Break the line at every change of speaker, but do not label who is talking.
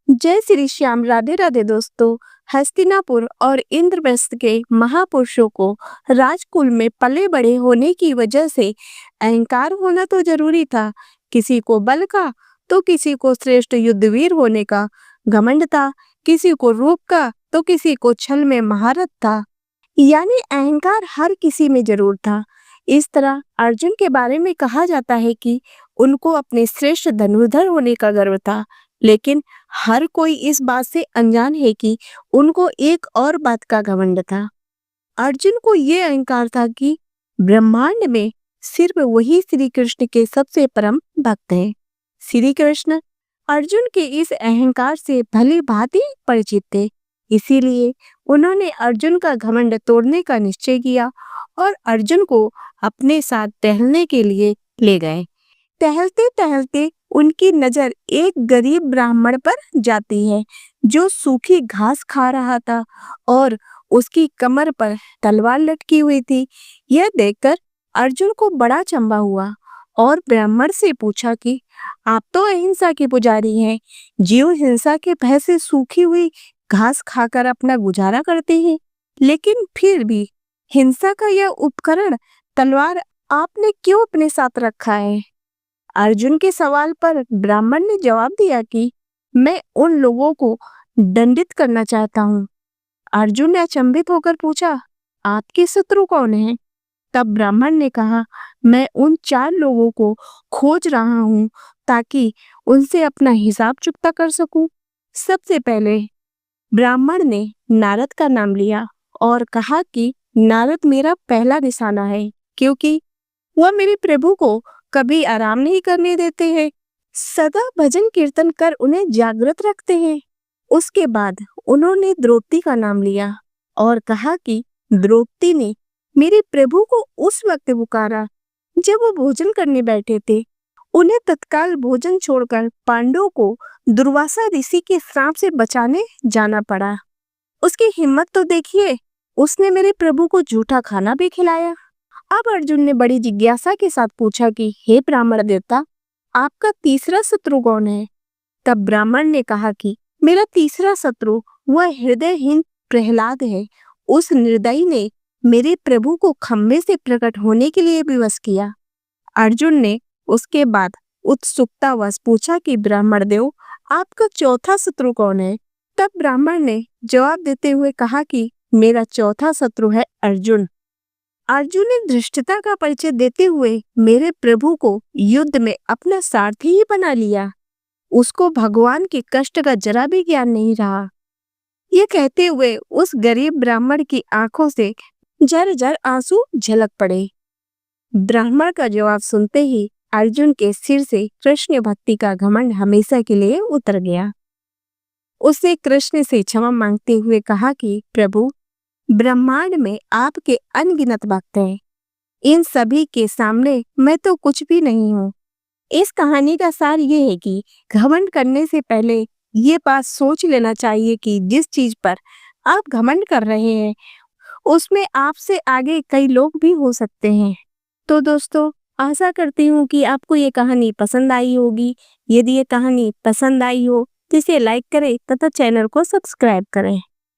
जय श्री श्याम। राधे राधे दोस्तों। हस्तिनापुर और इंद्रप्रस्थ के महापुरुषों को राजकुल में पले बड़े होने की वजह से अहंकार होना तो जरूरी था। किसी को बल का तो किसी को श्रेष्ठ युद्धवीर होने का घमंड था, किसी को रूप का तो किसी को छल में महारत था। यानी अहंकार हर किसी में जरूर था। इस तरह अर्जुन के बारे में कहा जाता है कि उनको अपने श्रेष्ठ धनुर्धर होने का गर्व था, लेकिन हर कोई इस बात से अनजान है कि उनको एक और बात का घमंड था। अर्जुन को ये अहंकार था कि ब्रह्मांड में सिर्फ वही श्री कृष्ण के सबसे परम भक्त हैं। श्री कृष्ण अर्जुन के इस अहंकार से भली भांति परिचित थे, इसीलिए उन्होंने अर्जुन का घमंड तोड़ने का निश्चय किया और अर्जुन को अपने साथ टहलने के लिए ले गए। टहलते टहलते उनकी नजर एक गरीब ब्राह्मण पर जाती है जो सूखी घास खा रहा था और उसकी कमर पर तलवार लटकी हुई थी। यह देखकर अर्जुन को बड़ा चंबा हुआ और ब्राह्मण से पूछा कि आप तो अहिंसा के पुजारी हैं, जीव हिंसा के भय से सूखी हुई घास खाकर अपना गुजारा करते हैं, लेकिन फिर भी हिंसा का यह उपकरण तलवार आपने क्यों अपने साथ रखा है? अर्जुन के सवाल पर ब्राह्मण ने जवाब दिया कि मैं उन लोगों को दंडित करना चाहता हूँ। अर्जुन ने अचंभित होकर पूछा, आपके शत्रु कौन है? तब ब्राह्मण ने कहा, मैं उन 4 लोगों को खोज रहा हूँ ताकि उनसे अपना हिसाब चुकता कर सकूं। सबसे पहले ब्राह्मण ने नारद का नाम लिया और कहा कि नारद मेरा पहला निशाना है, क्योंकि वह मेरे प्रभु को कभी आराम नहीं करने देते हैं, सदा भजन कीर्तन कर उन्हें जागृत रखते हैं। उसके बाद उन्होंने द्रौपदी का नाम लिया और कहा कि द्रौपदी ने मेरे प्रभु को उस वक्त पुकारा जब वो भोजन करने बैठे थे। उन्हें तत्काल भोजन छोड़कर पांडवों को दुर्वासा ऋषि के श्राप से बचाने जाना पड़ा। उसकी हिम्मत तो देखिए, उसने मेरे प्रभु को झूठा खाना भी खिलाया। अब अर्जुन ने बड़ी जिज्ञासा के साथ पूछा कि हे ब्राह्मण देवता, आपका तीसरा शत्रु कौन है? तब ब्राह्मण ने कहा कि मेरा तीसरा शत्रु वह हृदयहीन प्रहलाद है। उस निर्दयी ने मेरे प्रभु को खम्भे से प्रकट होने के लिए विवश किया। अर्जुन ने उसके बाद उत्सुकतावश पूछा कि ब्राह्मण देव, आपका चौथा शत्रु कौन है? तब ब्राह्मण ने जवाब देते हुए कहा कि मेरा चौथा शत्रु है अर्जुन। अर्जुन ने धृष्टता का परिचय देते हुए मेरे प्रभु को युद्ध में अपना सारथी ही बना लिया। उसको भगवान के कष्ट का जरा भी ज्ञान नहीं रहा। ये कहते हुए उस गरीब ब्राह्मण की आंखों से झरझर आंसू झलक पड़े। ब्राह्मण का जवाब सुनते ही अर्जुन के सिर से कृष्ण भक्ति का घमंड हमेशा के लिए उतर गया। उसने कृष्ण से क्षमा मांगते हुए कहा कि प्रभु, ब्रह्मांड में आपके अनगिनत भक्त हैं, इन सभी के सामने मैं तो कुछ भी नहीं हूँ। इस कहानी का सार ये है कि घमंड करने से पहले ये बात सोच लेना चाहिए कि जिस चीज पर आप घमंड कर रहे हैं उसमें आपसे आगे कई लोग भी हो सकते हैं। तो दोस्तों, आशा करती हूँ कि आपको ये कहानी पसंद आई होगी। यदि ये कहानी पसंद आई हो तो इसे लाइक करें तथा चैनल को सब्सक्राइब करें।